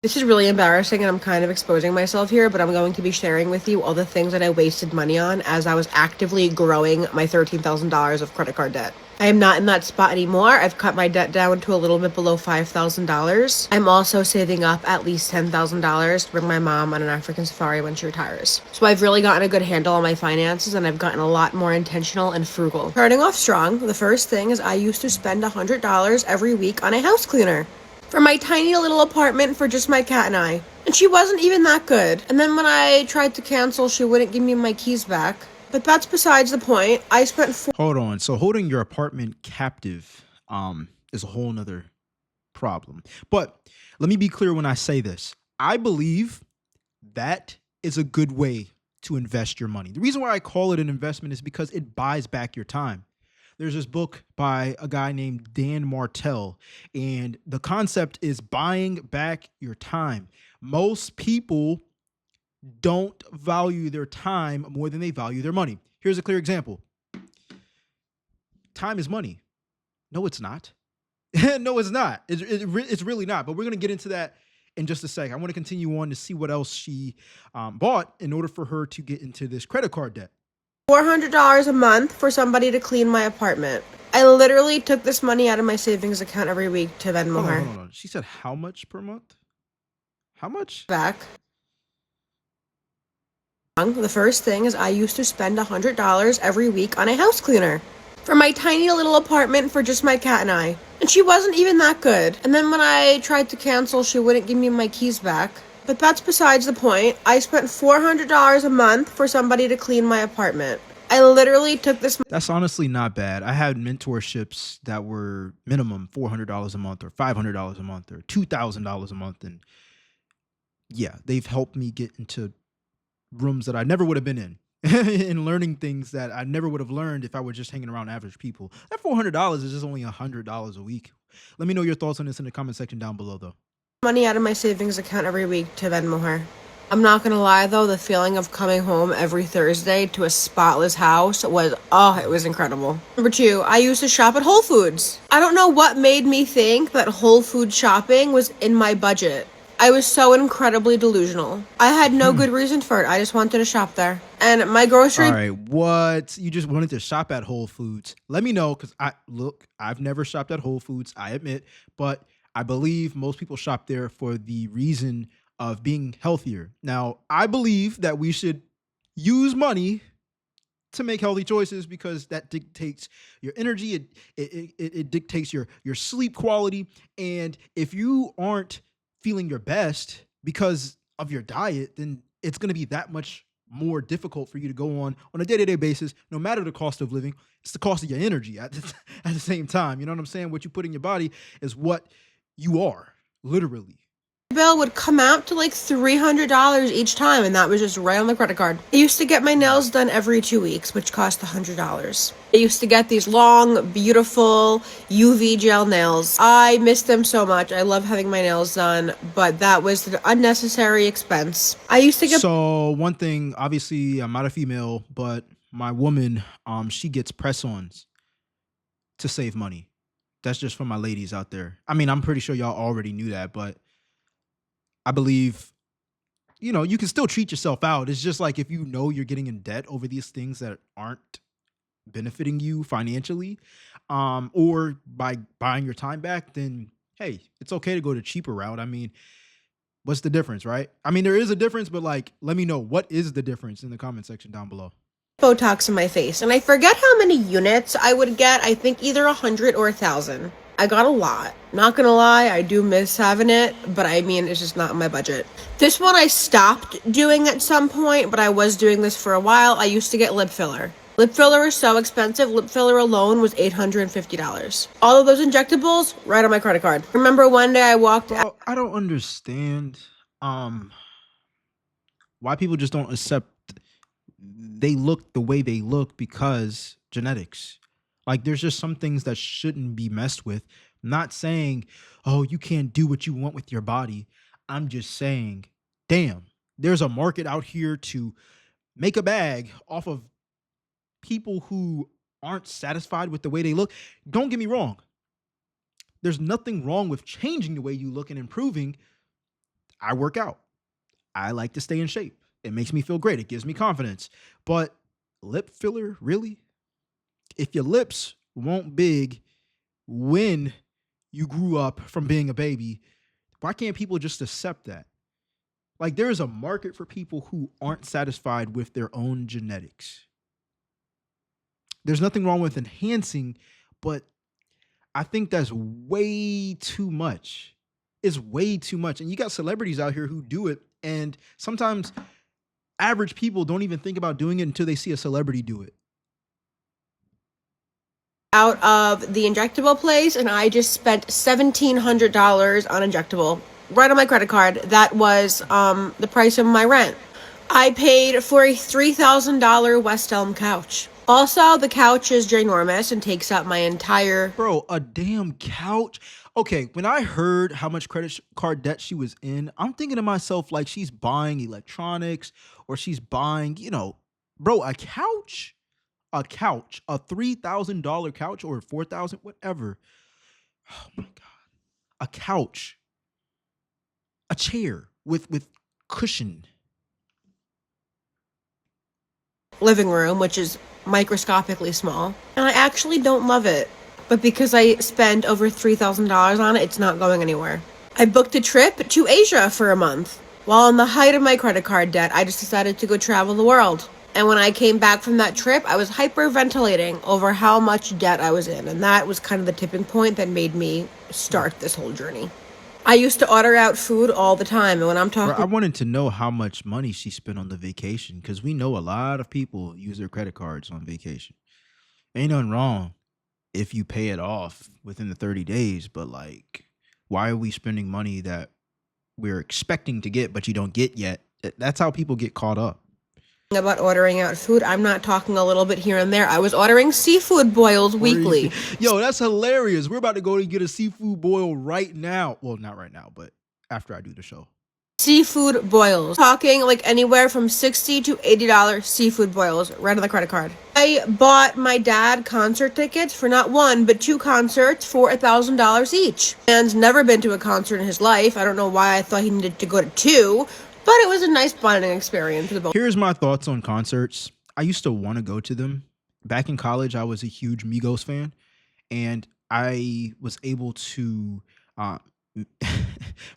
This is really embarrassing and I'm kind of exposing myself here, but I'm going to be sharing with you all the things that I wasted money on as I was actively growing my $13,000 of credit card debt. I am not in that spot anymore. I've cut my debt down to a little bit below $5,000. I'm also saving up at least $10,000 to bring my mom on an African safari when she retires. So I've really gotten a good handle on my finances and I've gotten a lot more intentional and frugal. Starting off strong, the first thing is I used to spend $100 every week on a house cleaner for my tiny little apartment for just my cat and I. And she wasn't even that good. And then when I tried to cancel, she wouldn't give me my keys back. But that's besides the point. I spent Hold on. So holding your apartment captive is a whole nother problem. But let me be clear when I say this. I believe that is a good way to invest your money. The reason why I call it an investment is because it buys back your time. There's this book by a guy named Dan Martell, and the concept is buying back your time. Most people don't value their time more than they value their money. Here's a clear example. Time is money. No, it's not. No, it's not. It's really not. But we're going to get into that in just a sec. I want to continue on to see what else she bought in order for her to get into this credit card debt. $400 a month for somebody to clean my apartment. I literally took this money out of my savings account every week to Venmo her. Hold on. She said how much per month? How much? Back. The first thing is I used to spend $100 every week on a house cleaner for my tiny little apartment for just my cat and I. And she wasn't even that good. And then when I tried to cancel, she wouldn't give me my keys back. But that's besides the point. I spent $400 a month for somebody to clean my apartment. I literally took this. That's honestly not bad. I had mentorships that were minimum $400 a month or $500 a month or $2,000 a month. And yeah, they've helped me get into rooms that I never would have been in and learning things that I never would have learned if I were just hanging around average people. That $400 is just only $100 a week. Let me know your thoughts on this in the comment section down below, though. Money out of my savings account every week to Venmo her. I'm not gonna lie though, the feeling of coming home every Thursday to a spotless house was, it was incredible. Number two, I used to shop at Whole Foods. I don't know what made me think that Whole Food shopping was in my budget. I was so incredibly delusional. I had no good reason for it. I just wanted to shop there. And my grocery. All right, what? You just wanted to shop at Whole Foods? Let me know, because I've never shopped at Whole Foods, I admit, but I believe most people shop there for the reason of being healthier. Now, I believe that we should use money to make healthy choices because that dictates your energy. It dictates your sleep quality. And if you aren't feeling your best because of your diet, then it's going to be that much more difficult for you to go on a day-to-day basis, no matter the cost of living. It's the cost of your energy at the same time. You know what I'm saying? What you put in your body is what you are, literally. Bill would come out to like $300 each time, and that was just right on the credit card. I used to get my nails done every 2 weeks, which cost $100. I used to get these long, beautiful UV gel nails. I miss them so much. I love having my nails done, but that was an unnecessary expense. I used to get. So one thing, obviously, I'm not a female, but my woman, she gets press-ons to save money. That's just for my ladies out there. I mean, I'm pretty sure y'all already knew that, but I believe, you can still treat yourself out. It's just like if you know you're getting in debt over these things that aren't benefiting you financially, or by buying your time back, then hey, it's okay to go the cheaper route. I mean, what's the difference, right? I mean, there is a difference, but like, let me know what is the difference in the comment section down below. Botox in my face, and I forget how many units I would get. I think either 100 or 1,000. I got a lot. Not gonna lie, I do miss having it, but I mean, it's just not in my budget. This one I stopped doing at some point, but I was doing this for a while. I used to get lip filler. Lip filler is so expensive. Lip filler alone was $850. All of those injectables, right on my credit card. Remember one day I walked out. I don't understand why people just don't accept they look the way they look because genetics. Like, there's just some things that shouldn't be messed with. I'm not saying, oh, you can't do what you want with your body. I'm just saying, damn, there's a market out here to make a bag off of people who aren't satisfied with the way they look. Don't get me wrong. There's nothing wrong with changing the way you look and improving. I work out. I like to stay in shape. It makes me feel great. It gives me confidence. But lip filler, really? If your lips weren't big when you grew up from being a baby, why can't people just accept that? Like, there is a market for people who aren't satisfied with their own genetics. There's nothing wrong with enhancing, but I think that's way too much. It's way too much. And you got celebrities out here who do it. And sometimes average people don't even think about doing it until they see a celebrity do it. Out of the injectable place, and I just spent $1,700 on injectable right on my credit card. That was the price of my rent. I paid for a $3,000 West Elm couch. Also, the couch is ginormous and takes up my entire. Bro, a damn couch. Okay, when I heard how much credit card debt she was in, I'm thinking to myself like she's buying electronics or she's buying, bro, a couch? A couch, a $3,000 couch or 4,000, whatever. Oh my god. A couch. A chair with cushion. Living room, which is microscopically small. And I actually don't love it. But because I spent over $3,000 on it, it's not going anywhere. I booked a trip to Asia for a month. While on the height of my credit card debt, I just decided to go travel the world. And when I came back from that trip, I was hyperventilating over how much debt I was in. And that was kind of the tipping point that made me start this whole journey. I used to order out food all the time. And when I'm talking... Bro, I wanted to know how much money she spent on the vacation because we know a lot of people use their credit cards on vacation. Ain't nothing wrong if you pay it off within the 30 days. But like, why are we spending money that we're expecting to get, but you don't get yet? That's how people get caught up. About ordering out food, I'm not talking a little bit here and there. I was ordering seafood boils weekly. Yo, that's hilarious. We're about to go and get a seafood boil right now. Well, not right now, but after I do the show. Seafood boils. Talking like anywhere from $60 to $80 seafood boils right on the credit card. I bought my dad concert tickets for not one, but two concerts for $1,000 each. Man's never been to a concert in his life. I don't know why I thought he needed to go to two. But it was a nice bonding experience. Here's my thoughts on concerts. I used to want to go to them. Back in college, I was a huge Migos fan, and I was able to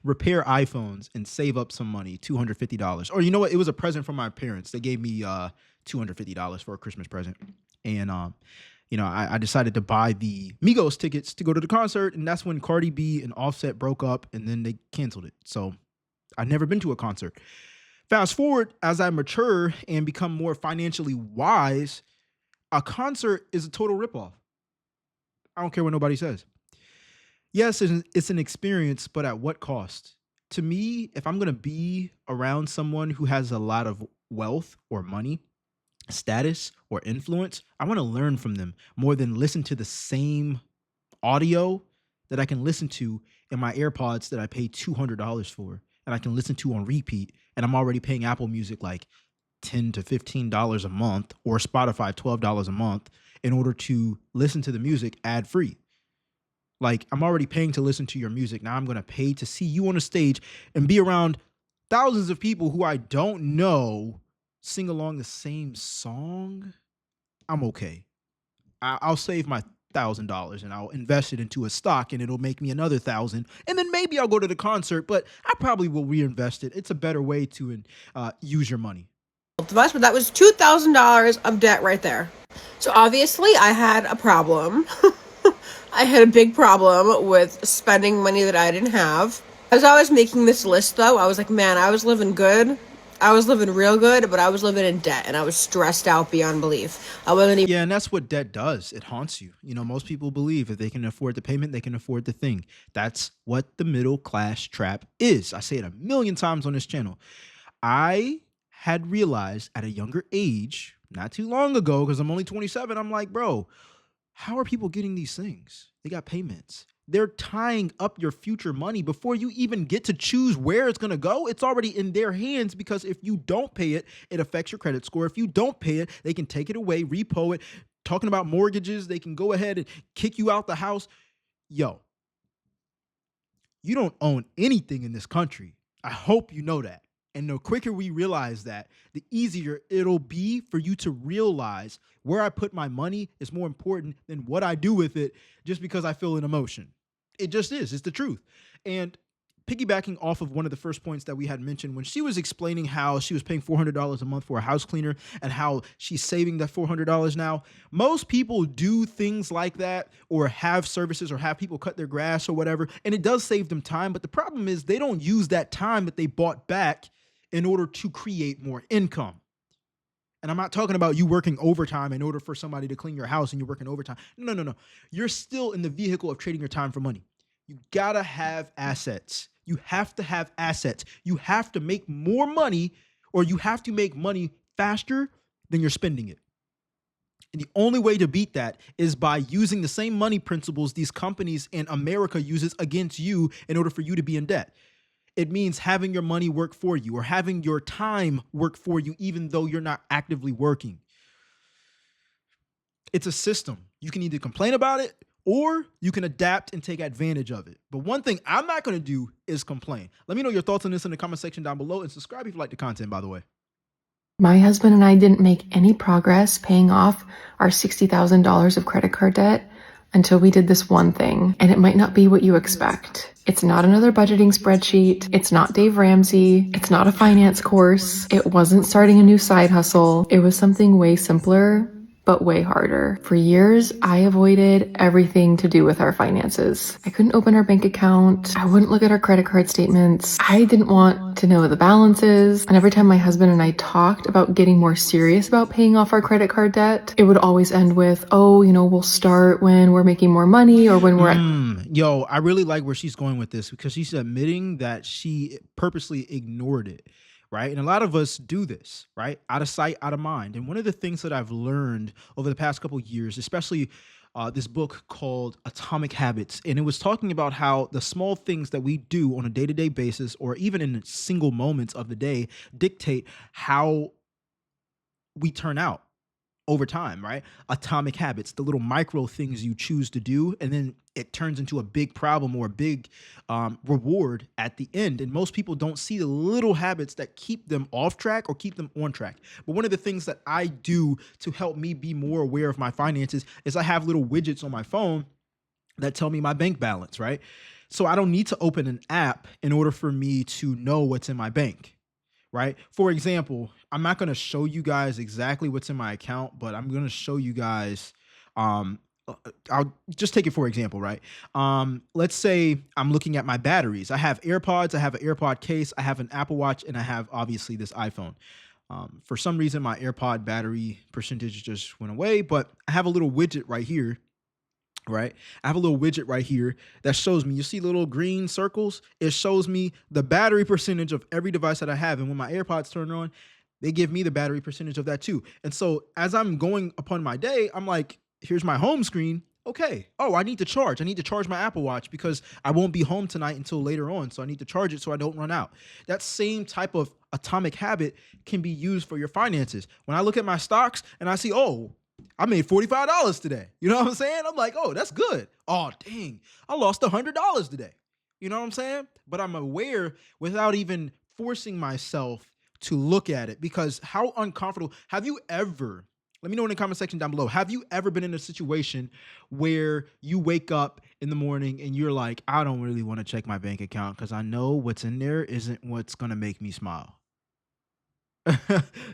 repair iPhones and save up some money, $250. Or you know what? It was a present from my parents. They gave me $250 for a Christmas present. And, I decided to buy the Migos tickets to go to the concert, and that's when Cardi B and Offset broke up, and then they canceled it. So I've never been to a concert. Fast forward, as I mature and become more financially wise, a concert is a total ripoff. I don't care what nobody says. Yes, it's an experience, but at what cost? To me, if I'm going to be around someone who has a lot of wealth or money, status or influence, I want to learn from them more than listen to the same audio that I can listen to in my AirPods that I pay $200 for. And I can listen to on repeat, and I'm already paying Apple Music like $10 to $15 a month or Spotify $12 a month in order to listen to the music ad free. Like, I'm already paying to listen to your music. Now I'm going to pay to see you on a stage and be around thousands of people who I don't know sing along the same song. I'm okay. I'll save my $1,000 and I'll invest it into a stock and it'll make me another 1,000, and then maybe I'll go to the concert, but I probably will reinvest it. It's a better way to use your money. But that was $2,000 of debt right there. So obviously I had a problem. I had a big problem with spending money that I didn't have. As I was making this list though, I was like, man, I was living good. I was living real good, but I was living in debt and I was stressed out beyond belief. I wasn't even... Yeah, and that's what debt does. It haunts you. Most people believe if they can afford the payment, they can afford the thing. That's what the middle class trap is. I say it a million times on this channel. I had realized at a younger age, not too long ago, because I'm only 27, I'm like, bro, how are people getting these things? They got payments. They're tying up your future money before you even get to choose where it's going to go. It's already in their hands because if you don't pay it, it affects your credit score. If you don't pay it, they can take it away, repo it. Talking about mortgages, they can go ahead and kick you out the house. Yo, you don't own anything in this country. I hope you know that. And the quicker we realize that, the easier it'll be for you to realize where I put my money is more important than what I do with it just because I feel an emotion. It just is. It's the truth. And piggybacking off of one of the first points that we had mentioned when she was explaining how she was paying $400 a month for a house cleaner and how she's saving that $400 now, most people do things like that or have services or have people cut their grass or whatever, and it does save them time. But the problem is they don't use that time that they bought back in order to create more income. And I'm not talking about you working overtime in order for somebody to clean your house and you're working overtime. No, no, no. You're still in the vehicle of trading your time for money. You gotta have assets. You have to have assets. You have to make more money, or you have to make money faster than you're spending it. And the only way to beat that is by using the same money principles these companies in America uses against you in order for you to be in debt. It means having your money work for you or having your time work for you, even though you're not actively working. It's a system. You can either complain about it or you can adapt and take advantage of it. But one thing I'm not going to do is complain. Let me know your thoughts on this in the comment section down below, and subscribe if you like the content, by the way. My husband and I didn't make any progress paying off our $60,000 of credit card debt until we did this one thing. And it might not be what you expect. It's not another budgeting spreadsheet. It's not Dave Ramsey. It's not a finance course. It wasn't starting a new side hustle. It was something way simpler, but way harder. For years, I avoided everything to do with our finances. I couldn't open our bank account. I wouldn't look at our credit card statements. I didn't want to know the balances. And every time my husband and I talked about getting more serious about paying off our credit card debt, it would always end with, oh, we'll start when we're making more money or when we're Yo, I really like where she's going with this, because she's admitting that she purposely ignored it. Right. And a lot of us do this, right? Out of sight, out of mind. And one of the things that I've learned over the past couple of years, especially this book called Atomic Habits, and it was talking about how the small things that we do on a day-to-day basis, or even in single moments of the day, dictate how we turn out over time, right? Atomic habits, the little micro things you choose to do, and then it turns into a big problem or a big reward at the end. And most people don't see the little habits that keep them off track or keep them on track. But one of the things that I do to help me be more aware of my finances is I have little widgets on my phone that tell me my bank balance, right? So I don't need to open an app in order for me to know what's in my bank. Right? For example, I'm not going to show you guys exactly what's in my account, but I'm going to show you guys, I'll just take it for example, right? Let's say I'm looking at my batteries. I have AirPods, I have an AirPod case, I have an Apple Watch, and I have obviously this iPhone. For some reason, my AirPod battery percentage just went away, but I have a little widget right here. Right. I have a little widget right here that shows me, you see little green circles? It shows me the battery percentage of every device that I have. And when my AirPods turn on, they give me the battery percentage of that too. And so as I'm going upon my day, I'm like, here's my home screen. Okay. Oh, I need to charge. I need to charge my Apple Watch because I won't be home tonight until later on. So I need to charge it so I don't run out. That same type of atomic habit can be used for your finances. When I look at my stocks and I see, oh, I made $45 today. You know what I'm saying? I'm like, oh, that's good. Oh, dang, I lost $100 today. You know what I'm saying? But I'm aware without even forcing myself to look at it, because how uncomfortable have you ever, let me know in the comment section down below, have you ever been in a situation where you wake up in the morning and you're like, I don't really want to check my bank account because I know what's in there isn't what's going to make me smile.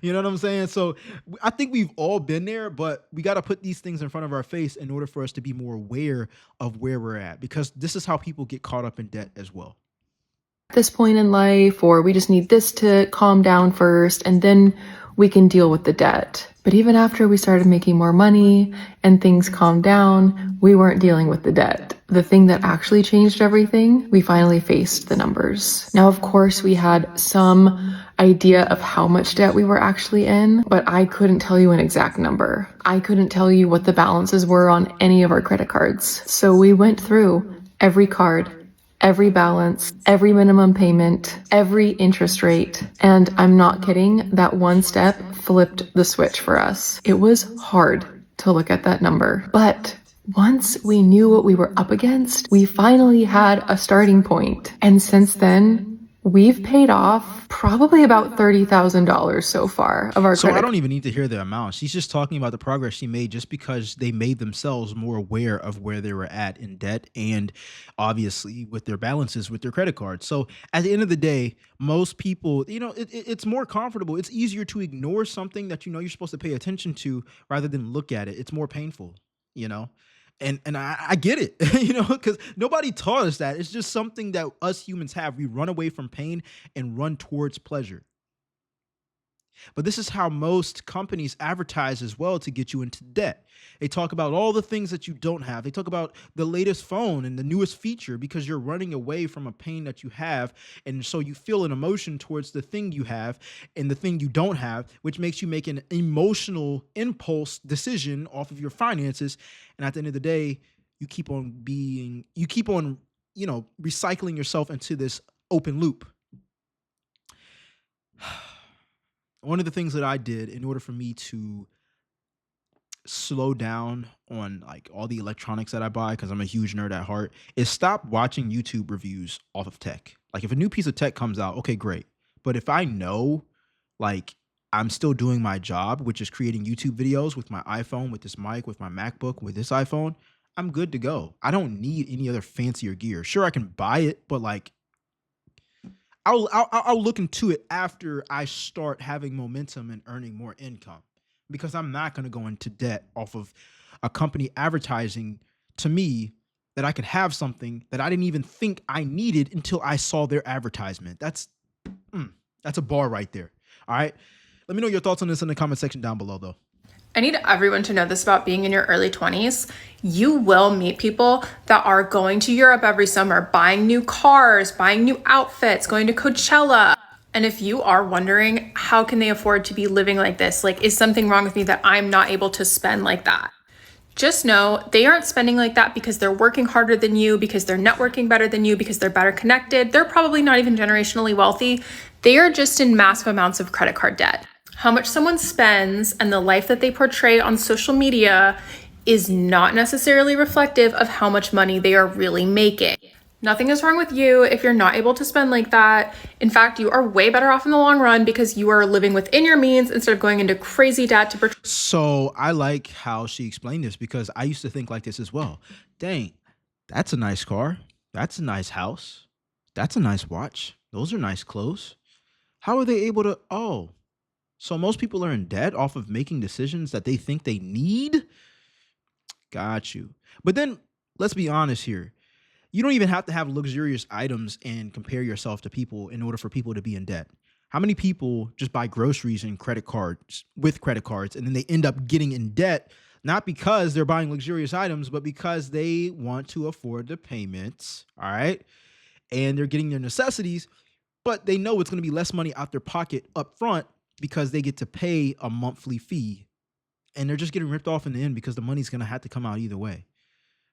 You know what I'm saying? So I think we've all been there, but we got to put these things in front of our face in order for us to be more aware of where we're at, because this is how people get caught up in debt as well. this point in life, or we just need this to calm down first, and then we can deal with the debt. But even after we started making more money and things calmed down, we weren't dealing with the debt. The thing that actually changed everything, we finally faced the numbers. Now, of course, we had some idea of how much debt we were actually in, but I couldn't tell you an exact number. I couldn't tell you what the balances were on any of our credit cards. So we went through every card, every balance, every minimum payment, every interest rate. And I'm not kidding, that one step flipped the switch for us. It was hard to look at that number, but once we knew what we were up against, we finally had a starting point. And since then, We've paid off probably about $30,000 so far of our So I credit don't even need to hear the amount. She's just talking about the progress she made just because they made themselves more aware of where they were at in debt and obviously with their balances with their credit cards. So at the end of the day, most people, it's more comfortable. It's easier to ignore something that you know you're supposed to pay attention to rather than look at it. It's more painful, you know? And I get it, because nobody taught us that. It's just something that us humans have. We run away from pain and run towards pleasure. But this is how most companies advertise as well to get you into debt. They talk about all the things that you don't have. They talk about the latest phone and the newest feature because you're running away from a pain that you have. And so you feel an emotion towards the thing you have and the thing you don't have, which makes you make an emotional impulse decision off of your finances. And at the end of the day, you keep on recycling yourself into this open loop. One of the things that I did in order for me to slow down on like all the electronics that I buy, because I'm a huge nerd at heart, is stop watching YouTube reviews off of tech. Like if a new piece of tech comes out, okay, great. But if I know like I'm still doing my job, which is creating YouTube videos with my iPhone, with this mic, with my MacBook, with this iPhone, I'm good to go. I don't need any other fancier gear. Sure, I can buy it, but like I'll look into it after I start having momentum and earning more income, because I'm not going to go into debt off of a company advertising to me that I could have something that I didn't even think I needed until I saw their advertisement. That's a bar right there. All right. Let me know your thoughts on this in the comment section down below, though. I need everyone to know this about being in your early 20s. You will meet people that are going to Europe every summer, buying new cars, buying new outfits, going to Coachella. And if you are wondering, how can they afford to be living like this? Like, is something wrong with me that I'm not able to spend like that? Just know they aren't spending like that because they're working harder than you, because they're networking better than you, because they're better connected. They're probably not even generationally wealthy. They are just in massive amounts of credit card debt. How much someone spends and the life that they portray on social media is not necessarily reflective of how much money they are really making. Nothing is wrong with you if you're not able to spend like that. In fact, you are way better off in the long run because you are living within your means instead of going into crazy debt to portray. So I like how she explained this, because I used to think like this as well. Dang, that's a nice car. That's a nice house. That's a nice watch. Those are nice clothes. How are they able to? Oh, so most people are in debt off of making decisions that they think they need? Got you. But then let's be honest here. You don't even have to have luxurious items and compare yourself to people in order for people to be in debt. How many people just buy groceries and credit cards and then they end up getting in debt, not because they're buying luxurious items, but because they want to afford the payments, all right? And they're getting their necessities, but they know it's going to be less money out their pocket up front because they get to pay a monthly fee, and they're just getting ripped off in the end because the money's going to have to come out either way,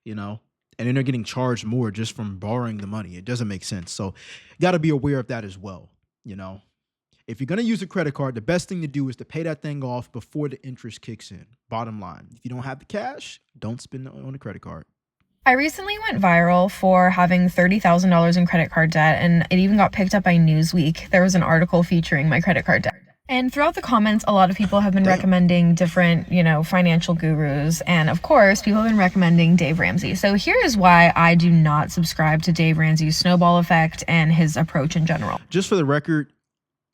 and then they're getting charged more just from borrowing the money. It doesn't make sense. So you got to be aware of that as well. If you're going to use a credit card, the best thing to do is to pay that thing off before the interest kicks in. Bottom line, if you don't have the cash, don't spend it on a credit card. I recently went viral for having $30,000 in credit card debt, and it even got picked up by Newsweek. There was an article featuring my credit card debt. And throughout the comments, a lot of people have been recommending different, financial gurus. And of course, people have been recommending Dave Ramsey. So here is why I do not subscribe to Dave Ramsey's snowball effect and his approach in general. Just for the record,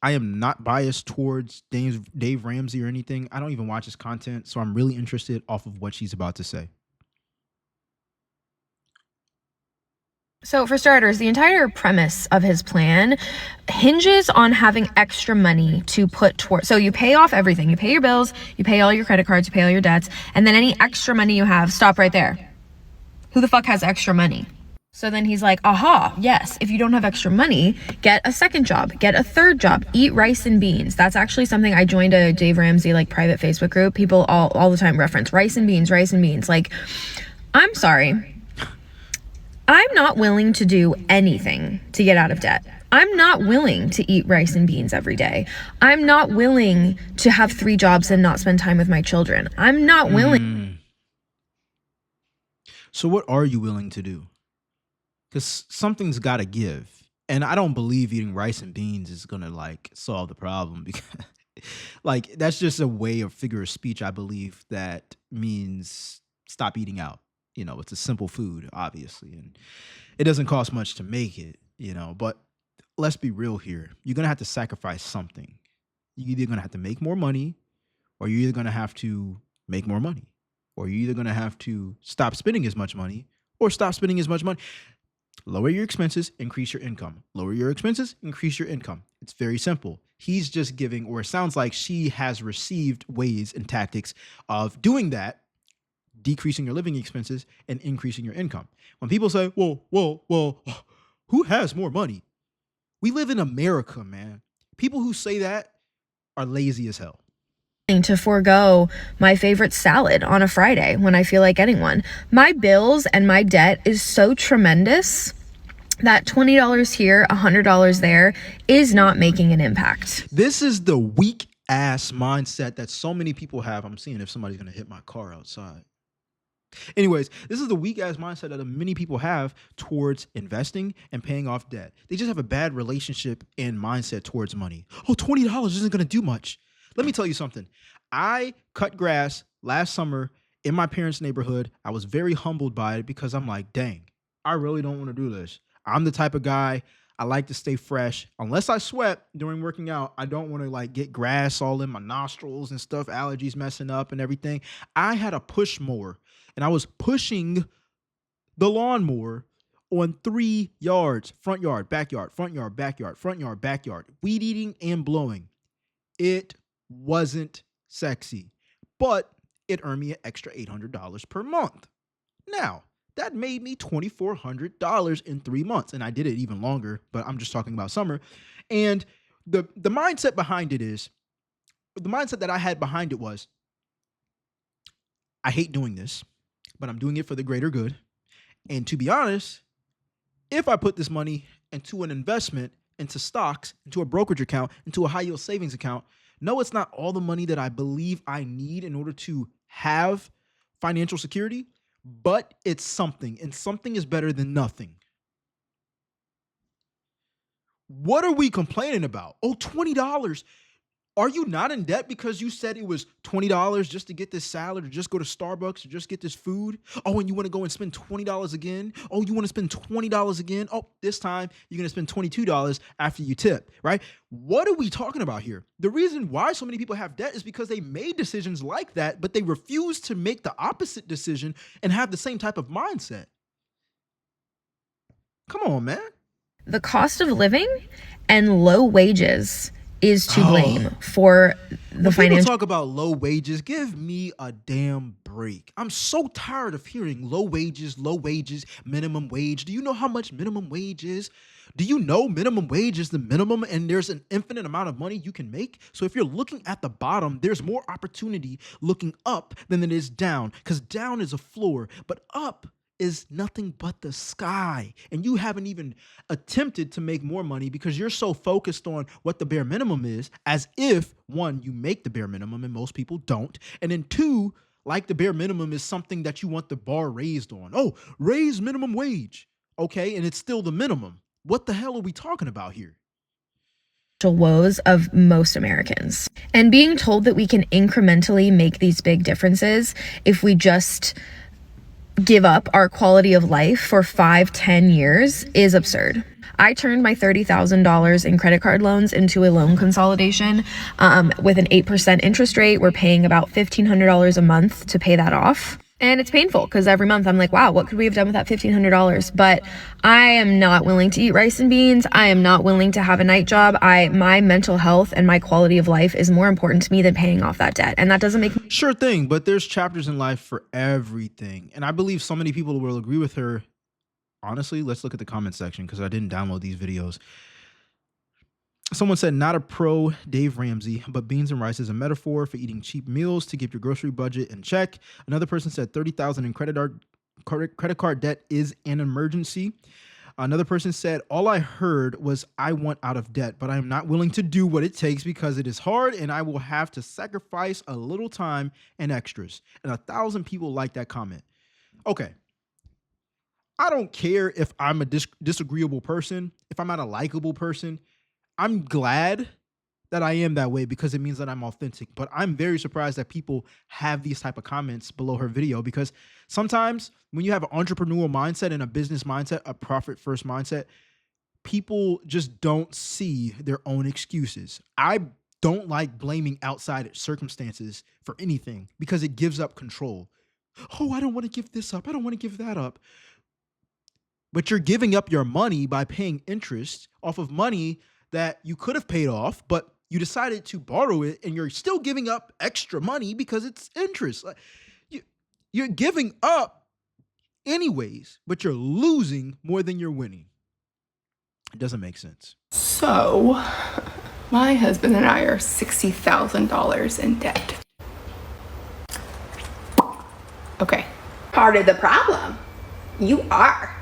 I am not biased towards Dave Ramsey or anything. I don't even watch his content. So I'm really interested off of what she's about to say. So for starters, the entire premise of his plan hinges on having extra money to put towards. So you pay off everything. You pay your bills, you pay all your credit cards, you pay all your debts, and then any extra money you have, stop right there. Who the fuck has extra money? So then he's like, aha, yes, if you don't have extra money, get a second job, get a third job, eat rice and beans. That's actually something I joined a Dave Ramsey private Facebook group. People all the time reference rice and beans. Like, I'm sorry. I'm not willing to do anything to get out of debt. I'm not willing to eat rice and beans every day. I'm not willing to have 3 jobs and not spend time with my children. I'm not willing. So what are you willing to do? Because something's got to give. And I don't believe eating rice and beans is gonna like solve the problem because like that's just a way of figure of speech, I believe, that means stop eating out. You know, it's a simple food, obviously, and it doesn't cost much to make it, you know, but let's be real here. You're gonna have to sacrifice something. You're either gonna have to make more money, or you're either gonna have to make more money, or you're either gonna have to stop spending as much money or stop spending as much money. Lower your expenses, increase your income. Lower your expenses, increase your income. It's very simple. He's just giving, or it sounds like she has received ways and tactics of doing that, decreasing your living expenses and increasing your income. When people say, well, who has more money? We live in America, man. People who say that are lazy as hell. To forego my favorite salad on a Friday when I feel like getting one. My bills and my debt is so tremendous that $20 here, $100 there is not making an impact. This is the weak ass mindset that so many people have. I'm seeing if somebody's going to hit my car outside. Anyways, this is the weak ass mindset that many people have towards investing and paying off debt. They just have a bad relationship and mindset towards money. Oh, $20 isn't going to do much. Let me tell you something. I cut grass last summer in my parents' neighborhood. I was very humbled by it because I'm like, dang, I really don't want to do this. I'm the type of guy, I like to stay fresh. Unless I sweat during working out, I don't want to like get grass all in my nostrils and stuff, allergies messing up and everything. I had a push mower and I was pushing the lawnmower on 3 yards, front yard, backyard, front yard, backyard, front yard, backyard, weed eating and blowing. It wasn't sexy, but it earned me an extra $800 per month. Now, that made me $2,400 in 3 months. And I did it even longer, but I'm just talking about summer. And the mindset behind it is, the mindset that I had behind it was, I hate doing this, but I'm doing it for the greater good. And to be honest, if I put this money into an investment, into stocks, into a brokerage account, into a high yield savings account, no, it's not all the money that I believe I need in order to have financial security, but it's something, and something is better than nothing. What are we complaining about? Oh, $20. Are you not in debt because you said it was $20 just to get this salad or just go to Starbucks or just get this food? Oh, and you want to go and spend $20 again? Oh, you want to spend $20 again? Oh, this time you're going to spend $22 after you tip, right? What are we talking about here? The reason why so many people have debt is because they made decisions like that, but they refuse to make the opposite decision and have the same type of mindset. Come on, man. The cost of living and low wages is to blame for the financial. People talk about low wages. Give me a damn break. I'm so tired of hearing low wages, minimum wage. Do you know how much minimum wage is? Do you know minimum wage is the minimum and there's an infinite amount of money you can make? So if you're looking at the bottom, there's more opportunity looking up than it is down, because down is a floor, but up is nothing but the sky. And you haven't even attempted to make more money because you're so focused on what the bare minimum is, as if, one, you make the bare minimum and most people don't. And then two, like the bare minimum is something that you want the bar raised on. Oh, raise minimum wage. Okay, and it's still the minimum. What the hell are we talking about here? Woes of most Americans. And being told that we can incrementally make these big differences if we just give up our quality of life for 5-10 years is absurd. I turned my $30,000 in credit card loans into a loan consolidation with an 8% interest rate. We're paying about $1,500 a month to pay that off. And it's painful because every month I'm like, wow, what could we have done with that $1,500? But I am not willing to eat rice and beans. I am not willing to have a night job. My mental health and my quality of life is more important to me than paying off that debt. And that doesn't make me... Sure thing, but there's chapters in life for everything. And I believe so many people will agree with her. Honestly, let's look at the comment section because I didn't download these videos. Someone said, not a pro Dave Ramsey, but beans and rice is a metaphor for eating cheap meals to keep your grocery budget in check. Another person said $30,000 in credit card debt is an emergency. Another person said, all I heard was I want out of debt, but I am not willing to do what it takes because it is hard and I will have to sacrifice a little time and extras. And 1,000 people like that comment. Okay. I don't care if I'm a disagreeable person, if I'm not a likable person. I'm glad that I am that way because it means that I'm authentic. But I'm very surprised that people have these type of comments below her video, because sometimes when you have an entrepreneurial mindset and a business mindset, a profit first mindset, people just don't see their own excuses. I don't like blaming outside circumstances for anything because it gives up control. Oh, I don't want to give this up. I don't want to give that up. But you're giving up your money by paying interest off of money that you could have paid off, but you decided to borrow it, and you're still giving up extra money because it's interest. You're giving up anyways, but you're losing more than you're winning. It doesn't make sense. So, my husband and I are $60,000 in debt. Okay. Part of the problem. You are.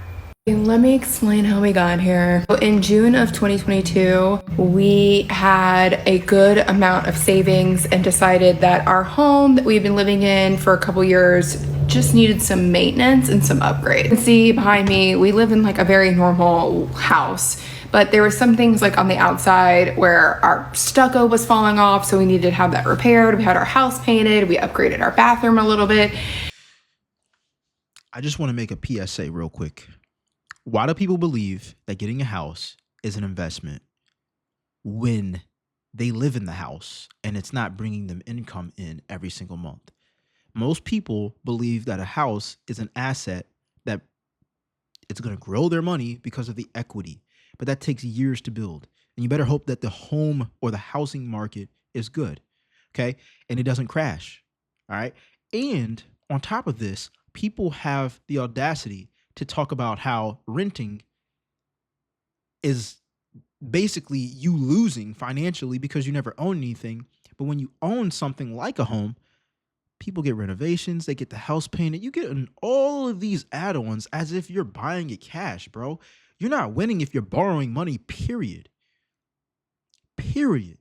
Let me explain how we got here. In June of 2022, we had a good amount of savings and decided that our home that we've been living in for a couple years just needed some maintenance and some upgrades. You can see behind me, we live in like a very normal house, but there were some things like on the outside where our stucco was falling off, so we needed to have that repaired. We had our house painted, we upgraded our bathroom a little bit. I just want to make a PSA real quick. Why do people believe that getting a house is an investment when they live in the house and it's not bringing them income in every single month? Most people believe that a house is an asset, that it's going to grow their money because of the equity, but that takes years to build. And you better hope that the home or the housing market is good, okay? And it doesn't crash, all right? And on top of this, people have the audacity to talk about how renting is basically you losing financially because you never own anything. But when you own something like a home, people get renovations, they get the house painted, you get all of these add-ons as if you're buying it cash, bro. You're not winning if you're borrowing money, period. Period.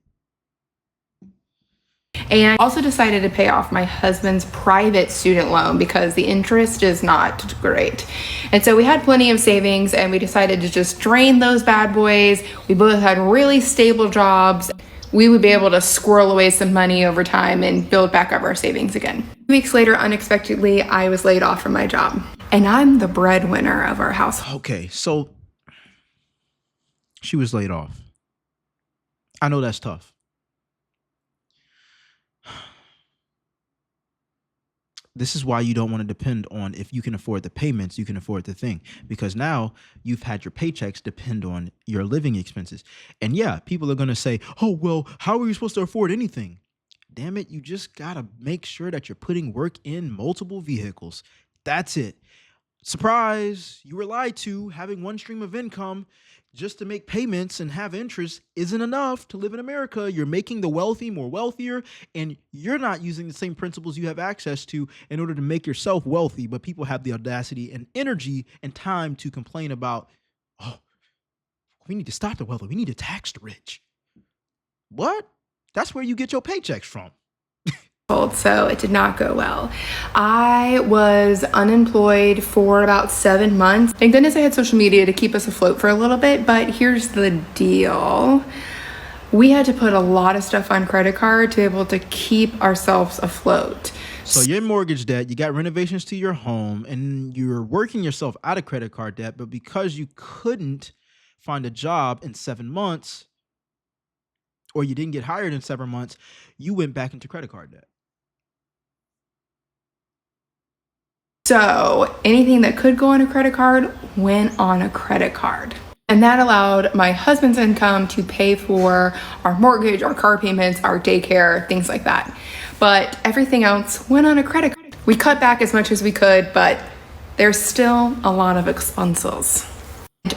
And also decided to pay off my husband's private student loan because the interest is not great. And so we had plenty of savings and we decided to just drain those bad boys. We both had really stable jobs. We would be able to squirrel away some money over time and build back up our savings again. 2 weeks later, unexpectedly, I was laid off from my job. And I'm the breadwinner of our house. Okay, so she was laid off. I know that's tough. This is why you don't want to depend on, if you can afford the payments, you can afford the thing. Because now you've had your paychecks depend on your living expenses. And yeah, people are going to say, oh, well, how are you supposed to afford anything? Damn it, you just got to make sure that you're putting work in multiple vehicles. That's it. Surprise, you were lied to. Having one stream of income just to make payments and have interest isn't enough to live in America. You're making the wealthy more wealthier, and you're not using the same principles you have access to in order to make yourself wealthy. But people have the audacity and energy and time to complain about, oh, we need to stop the wealthy. We need to tax the rich. What? That's where you get your paychecks from. So it did not go well. I was unemployed for about 7 months. Thank goodness I had social media to keep us afloat for a little bit, but here's the deal. We had to put a lot of stuff on credit card to be able to keep ourselves afloat. So your mortgage debt, you got renovations to your home, and you're working yourself out of credit card debt, but because you couldn't find a job in 7 months, or you didn't get hired in 7 months, you went back into credit card debt. So anything that could go on a credit card went on a credit card. And that allowed my husband's income to pay for our mortgage, our car payments, our daycare, things like that. But everything else went on a credit card. We cut back as much as we could, but there's still a lot of expenses.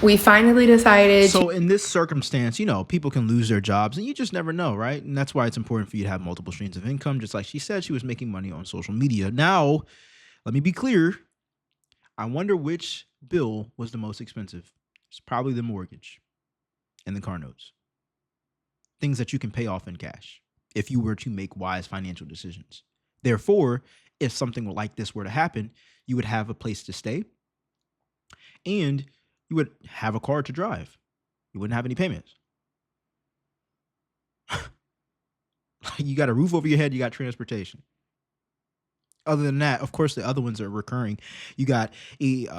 We finally decided. So in this circumstance, you know, people can lose their jobs and you just never know, right? And that's why it's important for you to have multiple streams of income. Just like she said, she was making money on social media. Now, let me be clear. I wonder which bill was the most expensive. It's probably the mortgage and the car notes. Things that you can pay off in cash if you were to make wise financial decisions. Therefore, if something like this were to happen, you would have a place to stay and you would have a car to drive. You wouldn't have any payments. You got a roof over your head, you got transportation. Other than that, of course, the other ones are recurring. You got the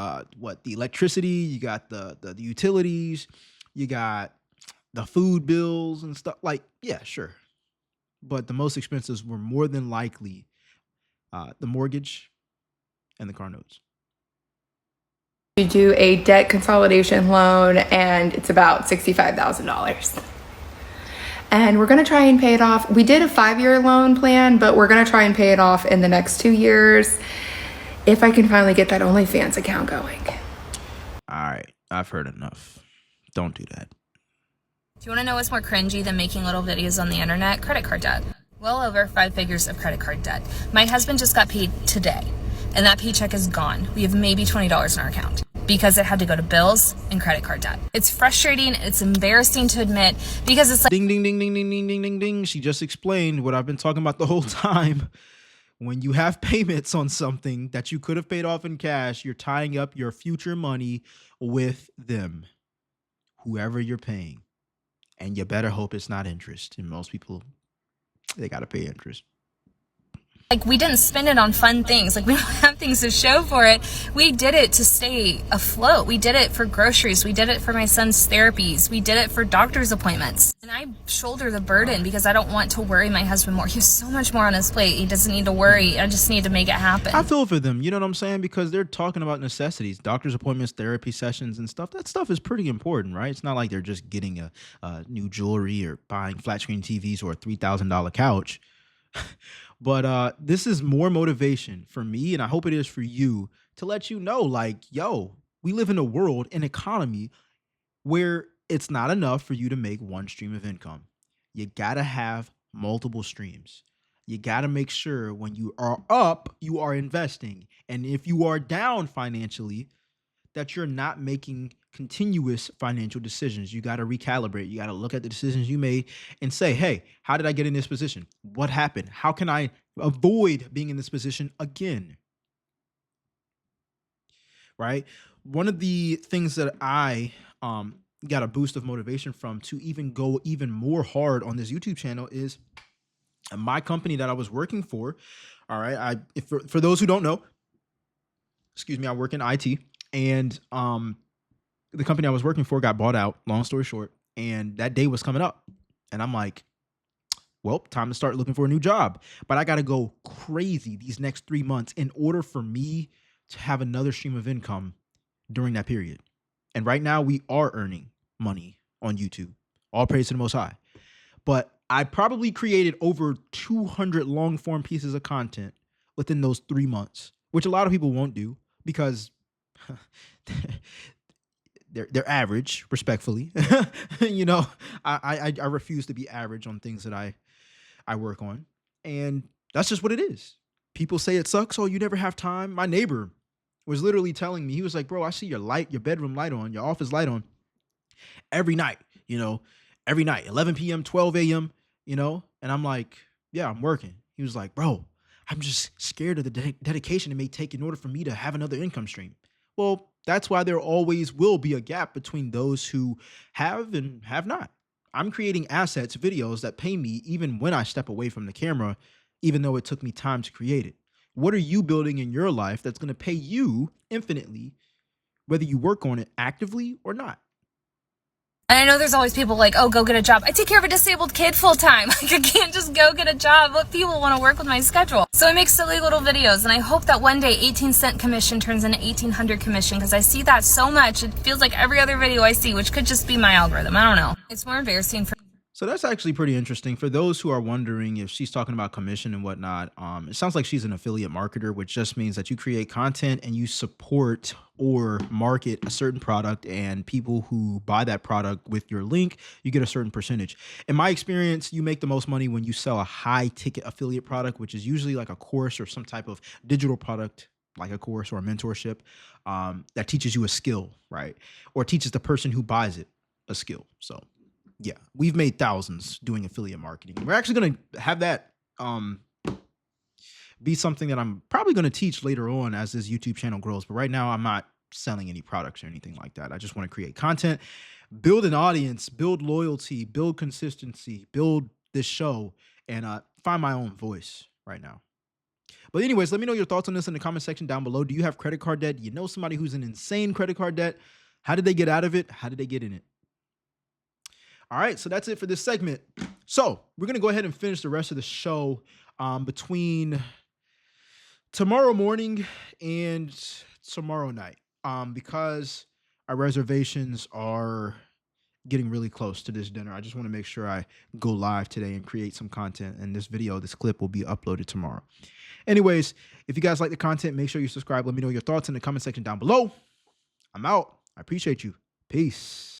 electricity, you got the utilities, you got the food bills and stuff. Like, yeah, sure. But the most expenses were more than likely the mortgage and the car notes. You do a debt consolidation loan, and it's about $65,000. And we're gonna try and pay it off. We did a 5-year loan plan, but we're gonna try and pay it off in the next 2 years if I can finally get that OnlyFans account going. All right, I've heard enough. Don't do that. Do you want to know what's more cringy than making little videos on the internet? Credit card debt. Well over 5 figures of credit card debt. My husband just got paid today, and that paycheck is gone. We have maybe $20 in our account because it had to go to bills and credit card debt. It's frustrating. It's embarrassing to admit because it's like ding, ding, ding, ding, ding, ding, ding, ding, ding. She just explained what I've been talking about the whole time. When you have payments on something that you could have paid off in cash, you're tying up your future money with them, whoever you're paying. And you better hope it's not interest. And most people, they got to pay interest. Like, we didn't spend it on fun things. Like, we don't have things to show for it. We did it to stay afloat. We did it for groceries. We did it for my son's therapies. We did it for doctor's appointments. And I shoulder the burden because I don't want to worry my husband more. He has so much more on his plate. He doesn't need to worry. I just need to make it happen. I feel for them. You know what I'm saying? Because they're talking about necessities, doctor's appointments, therapy sessions and stuff. That stuff is pretty important, right? It's not like they're just getting a new jewelry or buying flat screen TVs or a $3,000 couch. But this is more motivation for me, and I hope it is for you, to let you know, like, yo, we live in a world, an economy where it's not enough for you to make one stream of income. You got to have multiple streams. You got to make sure when you are up, you are investing. And if you are down financially, that you're not making continuous financial decisions. You got to recalibrate. You got to look at the decisions you made and say, hey, how did I get in this position? What happened? How can I avoid being in this position again? Right? One of the things that I got a boost of motivation from to even go even more hard on this YouTube channel is my company that I was working for. All right. For those who don't know, excuse me, I work in IT. And the company I was working for got bought out, long story short, and that day was coming up. And I'm like, well, time to start looking for a new job. But I got to go crazy these next 3 months in order for me to have another stream of income during that period. And right now we are earning money on YouTube. All praise to the Most High. But I probably created over 200 long form pieces of content within those 3 months, which a lot of people won't do because they're average, respectfully. You know, I refuse to be average on things that I work on. And that's just what it is. People say it sucks. Oh, you never have time. My neighbor was literally telling me, he was like, bro, I see your bedroom light on, your office light on every night, every night, 11 p.m., 12 a.m., and I'm like, yeah, I'm working. He was like, bro, I'm just scared of the dedication it may take in order for me to have another income stream. Well, that's why there always will be a gap between those who have and have not. I'm creating assets, videos that pay me even when I step away from the camera, even though it took me time to create it. What are you building in your life that's going to pay you infinitely, whether you work on it actively or not? And I know there's always people like, oh, go get a job. I take care of a disabled kid full time. Like, I can't just go get a job. What people want to work with my schedule? So I make silly little videos, and I hope that one day 18-cent commission turns into 1800 commission, because I see that so much. It feels like every other video I see, which could just be my algorithm. I don't know. It's more embarrassing for So that's actually pretty interesting. For those who are wondering if she's talking about commission and whatnot, it sounds like she's an affiliate marketer, which just means that you create content and you support or market a certain product, and people who buy that product with your link, you get a certain percentage. In my experience, you make the most money when you sell a high ticket affiliate product, which is usually like a course or some type of digital product, like a course or a mentorship that teaches you a skill, right? Or teaches the person who buys it a skill. So yeah, we've made thousands doing affiliate marketing. We're actually going to have that be something that I'm probably going to teach later on as this YouTube channel grows. But right now I'm not selling any products or anything like that. I just want to create content, build an audience, build loyalty, build consistency, build this show, and find my own voice right now. But anyways, let me know your thoughts on this in the comment section down below. Do you have credit card debt? Do you know somebody who's in insane credit card debt? How did they get out of it? How did they get in it? All right, so that's it for this segment. So we're going to go ahead and finish the rest of the show between tomorrow morning and tomorrow night because our reservations are getting really close to this dinner. I just want to make sure I go live today and create some content, and this clip will be uploaded tomorrow. Anyways, if you guys like the content, make sure you subscribe. Let me know your thoughts in the comment section down below. I'm out. I appreciate you. Peace.